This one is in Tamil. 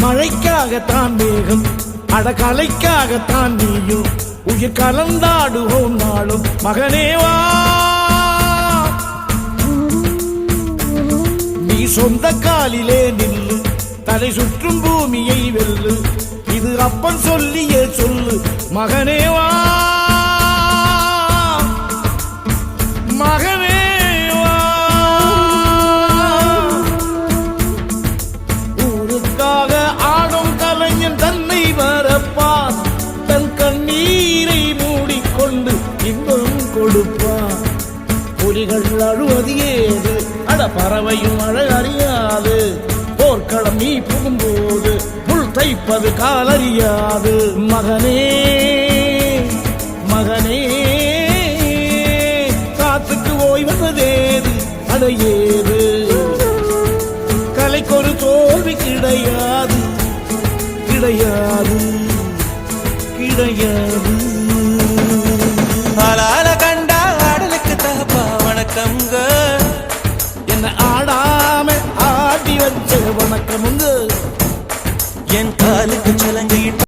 மழைக்காகத்தான் மேகம் அடகலைக்காகத்தான் நீயும் உயிர் கலந்தாடுவோம் நாளும் மகனேவா நீ சொந்த காலிலே நில்லு தலை சுற்றும் பூமியை வெல்லு இது அப்பன் சொல்லியே சொல்லு மகனேவா மகனேவா ஊருக்காக ஆடும் கலைஞன் தன்னை வரப்பான் தன் கண்ணீரை மூடிக்கொண்டு இன்பம் கொடுப்பான் புலிகள் அழுவது ஏது அட பறவையும் அழ அறியாது போர்க்களம் நீ புகும்போது முள் தைப்பது காலறியாது மகனே மகனே காத்துக்கு ஓய்வதேது அடையேது கலைக்கொரு தோல்வி கிடையாது கிடையாது கிடையாது